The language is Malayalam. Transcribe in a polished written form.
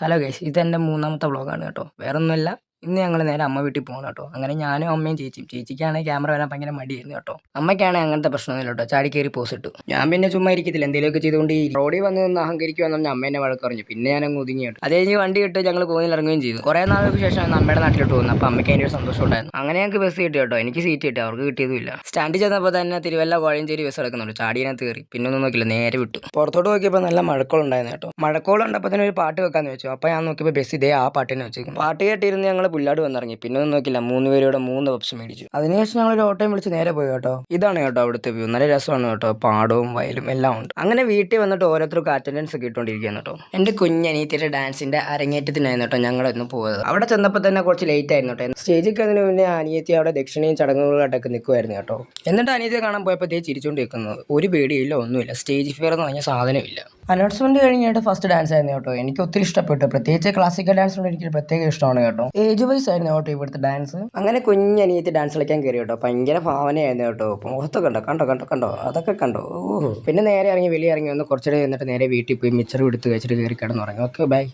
ഹലോ ഗൈസ്, ഇതെൻ്റെ മൂന്നാമത്തെ വ്ളോഗാണ് കേട്ടോ. വേറൊന്നുമല്ല, ഇന്ന് ഞങ്ങൾ നേരെ അമ്മ വീട്ടിൽ പോകണം കേട്ടോ. അങ്ങനെ ഞാനും അമ്മയും ചേച്ചിക്കാണെങ്കിൽ ക്യാമറ വരാൻ ഭയങ്കര മടിയായിരുന്നു കേട്ടോ. അമ്മയ്ക്കാണെങ്കിൽ അങ്ങനത്തെ പ്രശ്നമൊന്നുമില്ല കേട്ടോ, ചാടി കയറി പോസ്റ്റ് ഇട്ടു. ഞാൻ പിന്നെ ചുമ്മാ ഇരിക്കത്തില്ല, എന്തെങ്കിലുമൊക്കെ ചെയ്തുകൊണ്ട് ഈ റോഡിൽ വന്ന് നിന്ന് അഹങ്കരിക്കുമെന്ന് പറഞ്ഞാൽ അമ്മേനെ വഴക്ക് പറഞ്ഞു. പിന്നെ ഞാൻ അങ്ങ് ഒതുങ്ങി കേട്ടോ. അത് കഴിഞ്ഞ് വണ്ടി ഇട്ട് ഞങ്ങൾ പോകുന്നതിൽ ഇറങ്ങുകയും ചെയ്തു. കുറേ നാളുകൾക്ക് ശേഷം അമ്മയുടെ നാട്ടിലോട്ട് പോകുന്നു. അപ്പോൾ അമ്മയ്ക്ക് അതിൻ്റെ ഒരു സന്തോഷം ഉണ്ടായിരുന്നു. അങ്ങനെ ഞങ്ങൾക്ക് ബസ് കിട്ടി കേട്ടോ. എനിക്ക് സീറ്റ് കിട്ടി, അവർക്ക് കിട്ടിയതുമില്ല. സ്റ്റാൻഡിൽ ചെന്നപ്പോൾ തന്നെ തിരുവല്ല കോഴഞ്ചേരി ബസ് എടുക്കുന്നുണ്ട്. ചാടിയതിനകത്ത് കയറി, പിന്നെ ഒന്നും നോക്കില്ല, നേരെ വിട്ടു. പുറത്തോട്ട് നോക്കിയപ്പോൾ നല്ല മഴക്കോളുണ്ടായിരുന്നു കേട്ടോ. മഴക്കോളുണ്ടപ്പോൾ തന്നെ ഒരു പാട്ട് വെക്കാന്ന് വെച്ചു. അപ്പോൾ ഞാൻ നോക്കിയപ്പോൾ ബസ് ഇതേ ആ പാട്ടിനെ വെച്ചേക്കും. പാട്ട് കേട്ടിരുന്ന് ഞങ്ങൾ പുല്ലാട് വന്നിറങ്ങി. പിന്നെ ഒന്നും നോക്കില്ല, 3 പേരോടെ 3 പപ്സ് മേടിച്ചു. അതിനുശേഷം ഞങ്ങൾ ഒരു ഓട്ടോയും വിളിച്ച് നേരെ പോയി കേട്ടോ. ഇതാണ് കേട്ടോ അവിടുത്തെ വ്യൂ, നല്ല രസമാണ് കേട്ടോ. പാടവും വയലും എല്ലാം ഉണ്ട്. അങ്ങനെ വീട്ടിൽ വന്നിട്ട് ഓരോരുത്തർക്ക് അറ്റൻഡൻസ് ഒക്കെ ഇട്ടുകൊണ്ടിരിക്കുകയാണ് കേട്ടോ. എൻ്റെ കുഞ്ഞനീത്തിയുടെ ഡാൻസിന്റെ അരങ്ങേറ്റത്തിനായിരുന്നു കേട്ടോ ഞങ്ങൾ ഇന്ന് പോയത്. അവിടെ ചെന്നപ്പോൾ തന്നെ കുറച്ച് ലേറ്റ് ആയിരുന്നു കേട്ടോ. സ്റ്റേജിൽ അതിന് മുന്നേ അനിയത്തി അവിടെ ദക്ഷിണയും ചടങ്ങുകളായിട്ടൊക്കെ നിൽക്കുമായിരുന്നു കേട്ടോ. എന്നിട്ട് അനിയത്തിയെ കാണാൻ പോയപ്പോൾ ചിരിച്ചുകൊണ്ട് നിൽക്കുന്നത്, ഒരു പേടിയില്ല, ഒന്നുമില്ല. സ്റ്റേജ് ഫിയർ എന്ന് പറഞ്ഞ സാധനമില്ല. അനൗൺസ്മെന്റ് കഴിഞ്ഞിട്ട് ഫസ്റ്റ് ഡാൻസ് ആയിരുന്നു കേട്ടോ. എനിക്ക് ഒത്തിരി ഇഷ്ടപ്പെട്ടു. പ്രത്യേകിച്ച് ക്ലാസിക്കൽ ഡാൻസിനോട് എനിക്ക് പ്രത്യേക ഇഷ്ടമാണ് കേട്ടോ. ഏജ് വൈസ് ആയിരുന്നു കേട്ടോ ഇവിടുത്തെ ഡാൻസ്. അങ്ങനെ കുഞ്ഞനിയത്തി ഡാൻസ് കളിക്കാൻ കയറി കേട്ടോ. ഭയങ്കര ഭാവനയായിരുന്നു കേട്ടോ. മുഖത്തൊക്കെ കണ്ടോ അതൊക്കെ കണ്ടോ. ഓഹോ. പിന്നെ നേരെ ഇറങ്ങി വെളിയിറങ്ങി വന്ന് കുറച്ചുകൂടെ എന്നിട്ട് നേരെ വീട്ടിൽ പോയി മിച്ചർ എടുത്ത് കഴിച്ചിട്ട് കയറി കിടന്നുറങ്ങി. Okay, by.